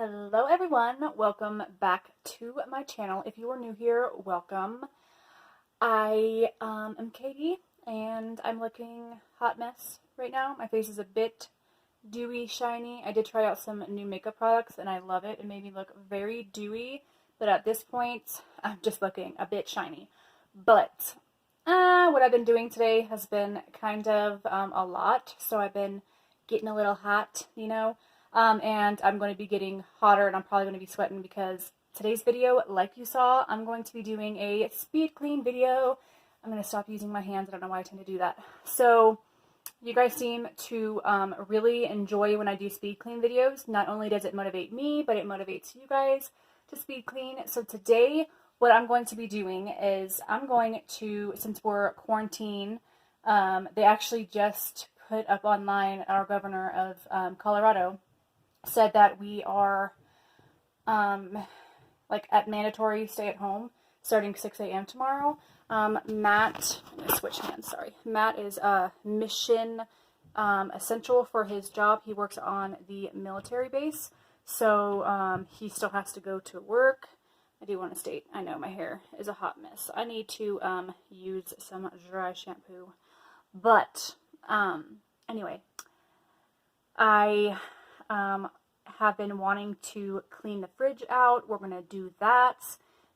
Hello everyone, welcome back to my channel. If you are new here, welcome. I am Katie and I'm looking hot mess right now. My face is a bit dewy, shiny. I did try out some new makeup products and I love it. It made me look very dewy, but at this point I'm just looking a bit shiny. But what I've been doing today has been kind of a lot, so I've been getting a little hot, you know. And I'm going to be getting hotter and I'm probably going to be sweating because today's video, like you saw, I'm going to be doing a speed clean video. I'm going to stop using my hands. I don't know why I tend to do that. So you guys seem to really enjoy when I do speed clean videos. Not only does it motivate me, but it motivates you guys to speed clean. So today, what I'm going to be doing is I'm going to, since we're quarantined, they actually just put up online, our governor of Colorado said that we are like at mandatory stay at home starting 6 a.m. tomorrow. Matt, I'm gonna switch hands, sorry. Matt is mission essential for his job. He works on the military base, so he still has to go to work. I do want to state, I know my hair is a hot mess. I need to use some dry shampoo. But anyway, I have been wanting to clean the fridge out. We're going to do that.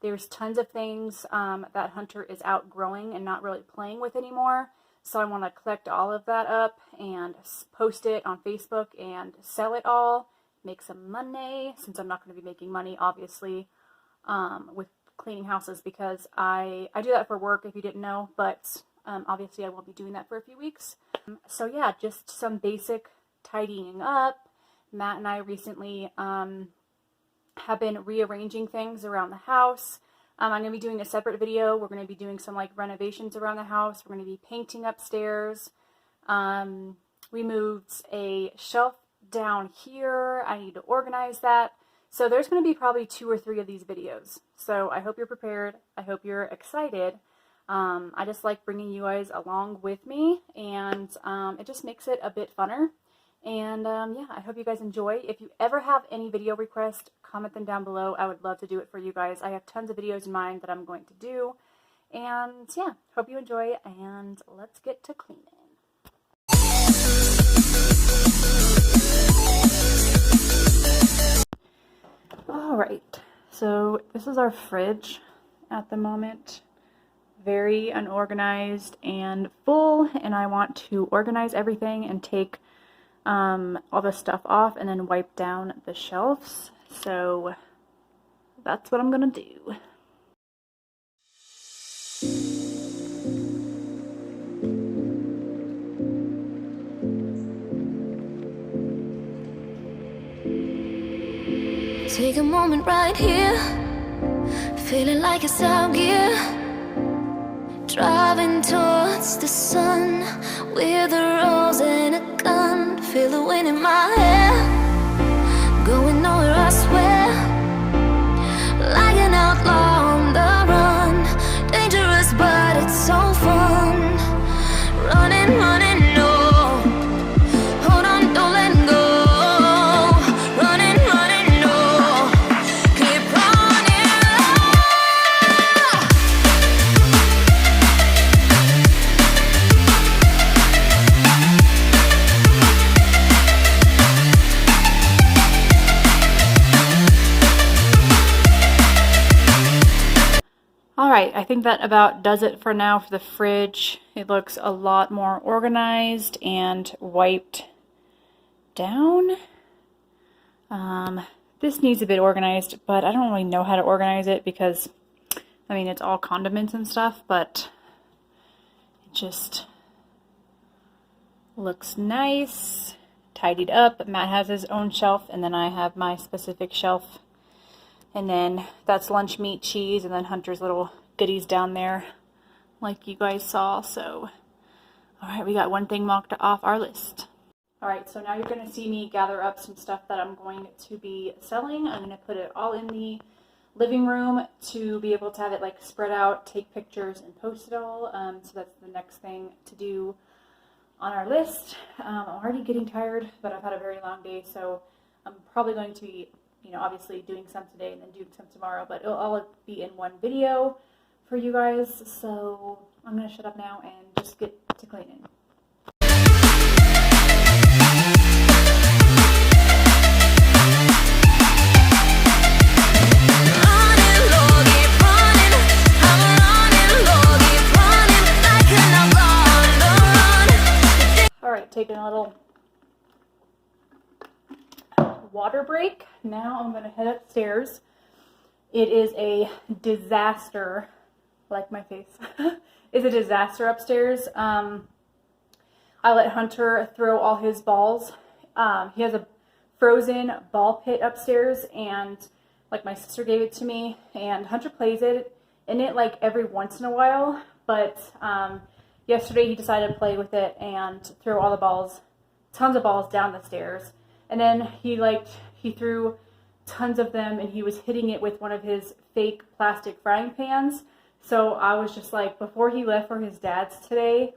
There's tons of things that Hunter is outgrowing and not really playing with anymore. So I want to collect all of that up and post it on Facebook and sell it all. Make some money, since I'm not going to be making money, obviously, with cleaning houses, because I do that for work, if you didn't know, but obviously I won't be doing that for a few weeks. So yeah, just some basic tidying up. Matt and I recently have been rearranging things around the house. I'm going to be doing a separate video. We're going to be doing some like renovations around the house. We're going to be painting upstairs. We moved a shelf down here. I need to organize that. So there's going to be probably 2 or 3 of these videos. So I hope you're prepared. I hope you're excited. I just like bringing you guys along with me, and it just makes it a bit funner. And yeah, I hope you guys enjoy. If you ever have any video requests, comment them down below. I would love to do it for you guys. I have tons of videos in mind that I'm going to do. And yeah, hope you enjoy, and let's get to cleaning. Alright, so this is our fridge at the moment. Very unorganized and full, and I want to organize everything and take all the stuff off and then wipe down the shelves. So that's what I'm gonna do. Take a moment right here, feeling like it's out gear, driving towards the sun with a rose and a gun. Feel the wind in my hair, going nowhere I swear, like an outlaw on the run. Dangerous but it's so fun, running, running, no. Hold on, don't let go. Running, running, no. Keep running. Alright, I think that about does it for now for the fridge. It looks a lot more organized and wiped down. This needs a bit organized, but I don't really know how to organize it because, I mean, it's all condiments and stuff, but it just looks nice, tidied up. Matt has his own shelf, and then I have my specific shelf. And then that's lunch meat, cheese, and then Hunter's little goodies down there, like you guys saw. So, alright, we got one thing marked off our list. Alright, so now you're going to see me gather up some stuff that I'm going to be selling. I'm going to put it all in the living room to be able to have it like spread out, take pictures, and post it all. So that's the next thing to do on our list. I'm already getting tired, but I've had a very long day, so I'm probably going to be you know, obviously doing some today and then doing some tomorrow, but it'll all be in one video for you guys. So I'm going to shut up now and just get to cleaning. Alright, taking a little water break. Now I'm going to head upstairs. It is a disaster, like my face, it's a disaster upstairs. I let Hunter throw all his balls. He has a frozen ball pit upstairs, and like my sister gave it to me, and Hunter plays in it like every once in a while, but yesterday he decided to play with it and throw all the balls, tons of balls down the stairs. And then he threw tons of them, and he was hitting it with one of his fake plastic frying pans. So I was just like, before he left for his dad's today,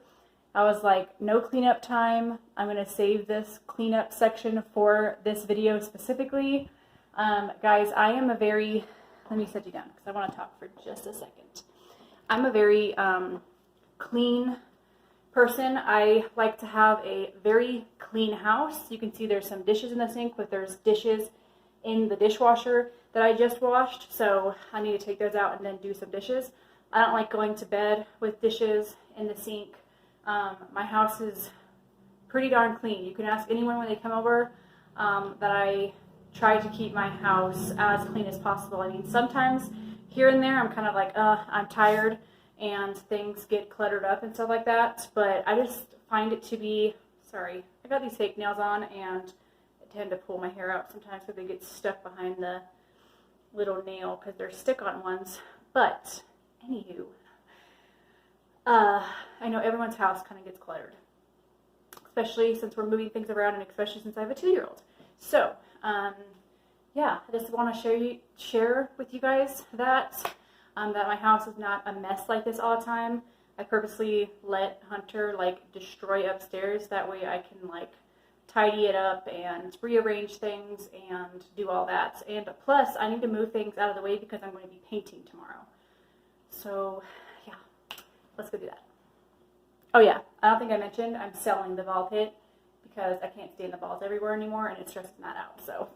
I was like, no cleanup time. I'm going to save this cleanup section for this video specifically. Guys, I am a very, let me set you down because I want to talk for just a second. I'm a very clean person. I like to have a very clean house. You can see there's some dishes in the sink, but there's dishes in the dishwasher that I just washed, so I need to take those out and then do some dishes. I don't like going to bed with dishes in the sink. My house is pretty darn clean. You can ask anyone when they come over that I try to keep my house as clean as possible. I mean, sometimes here and there I'm kind of like, I'm tired and things get cluttered up and stuff like that, but I just find it to be, sorry, I got these fake nails on and I tend to pull my hair out sometimes because they get stuck behind the little nail because they're stick-on ones. But anywho, I know everyone's house kind of gets cluttered, especially since we're moving things around, and especially since I have a 2-year-old. So yeah, I just want to share with you guys that my house is not a mess like this all the time. I purposely let Hunter like destroy upstairs, that way I can like tidy it up and rearrange things and do all that. And plus I need to move things out of the way because I'm going to be painting tomorrow. So yeah, let's go do that. Oh yeah, I don't think I mentioned I'm selling the ball pit because I can't stand the balls everywhere anymore and it's stressing that out. So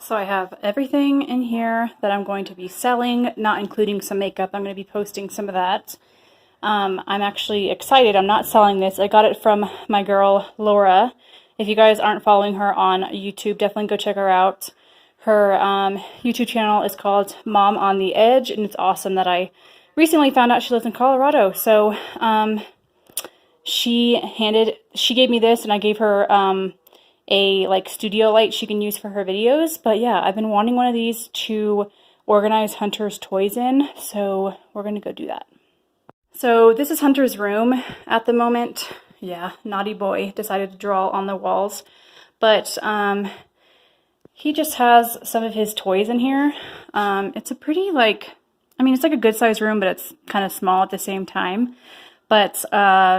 So I have everything in here that I'm going to be selling, not including some makeup. I'm going to be posting some of that. I'm actually excited. I'm not selling this. I got it from my girl, Laura. If you guys aren't following her on YouTube, definitely go check her out. Her YouTube channel is called Mom on the Edge, and it's awesome that I recently found out she lives in Colorado. So she gave me this, and I gave her a like studio light she can use for her videos. But yeah, I've been wanting one of these to organize Hunter's toys in, so we're gonna go do that. So this is Hunter's room at the moment. Yeah, naughty boy decided to draw on the walls, but he just has some of his toys in here. It's a pretty it's like a good sized room, but it's kind of small at the same time. But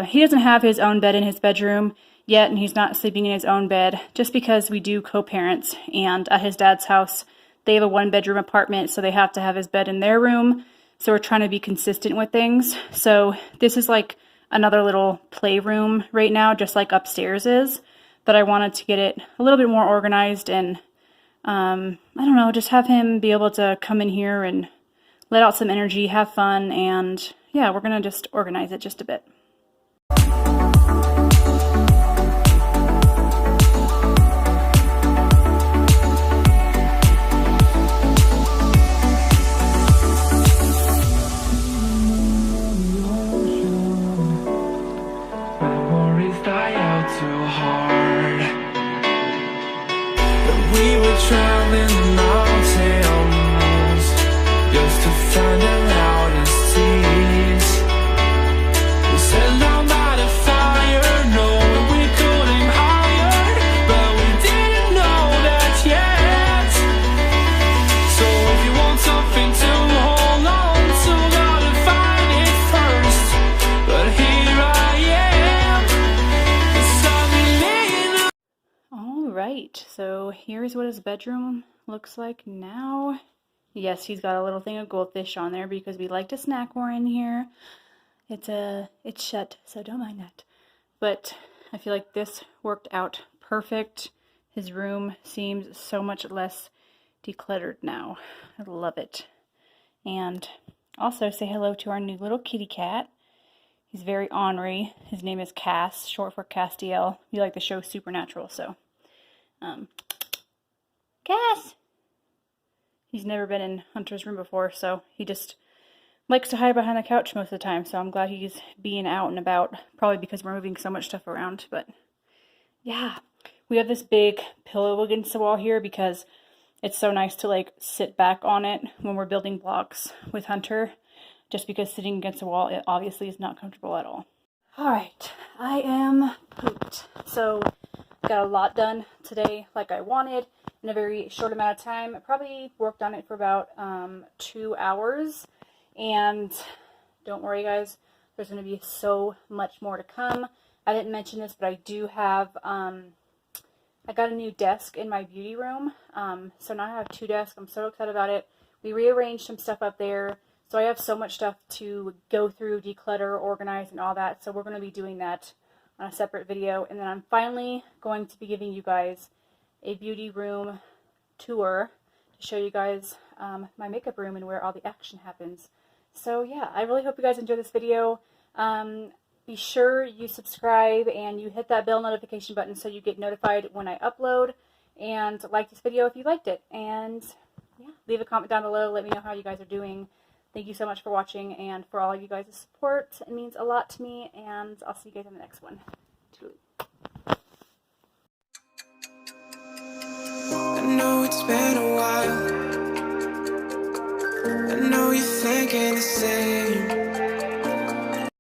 he doesn't have his own bed in his bedroom yet, and he's not sleeping in his own bed just because we do co-parents, and at his dad's house they have a 1-bedroom apartment, so they have to have his bed in their room. So we're trying to be consistent with things. So this is like another little playroom right now, just like upstairs is. But I wanted to get it a little bit more organized and, I don't know, just have him be able to come in here and let out some energy, have fun, and yeah, we're going to just organize it just a bit. Traveling the mountains just to find the loudest seas. We set down by the fire, knowing we couldn't higher, but we didn't know that yet. So if you want something to hold on to, gotta find it first. But here I am, 'cause I've been laying. All right, so here's what his bedroom looks like now. Yes, he's got a little thing of goldfish on there because we like to snack more in here. It's shut, so don't mind that. But I feel like this worked out perfect. His room seems so much less decluttered now. I love it. And also say hello to our new little kitty cat. He's very ornery. His name is Cass, short for Castiel. You like the show Supernatural, so Cass! He's never been in Hunter's room before, so he just likes to hide behind the couch most of the time, so I'm glad he's being out and about, probably because we're moving so much stuff around, but yeah. We have this big pillow against the wall here because it's so nice to like sit back on it when we're building blocks with Hunter, just because sitting against the wall, it obviously is not comfortable at all. Alright, I am pooped. So, got a lot done today like I wanted in a very short amount of time. I probably worked on it for about 2 hours. And don't worry guys, there's going to be so much more to come. I didn't mention this, but I do have, I got a new desk in my beauty room. So now I have 2 desks. I'm so excited about it. We rearranged some stuff up there. So I have so much stuff to go through, declutter, organize, and all that. So we're going to be doing that on a separate video. And then I'm finally going to be giving you guys a beauty room tour to show you guys my makeup room and where all the action happens. So yeah, I really hope you guys enjoy this video. Be sure you subscribe and you hit that bell notification button so you get notified when I upload. And like this video if you liked it. And yeah, leave a comment down below. Let me know how you guys are doing. Thank you so much for watching and for all of you guys' support. It means a lot to me, and I'll see you guys in the next one. I know it's been a while. I know you're thinking the same.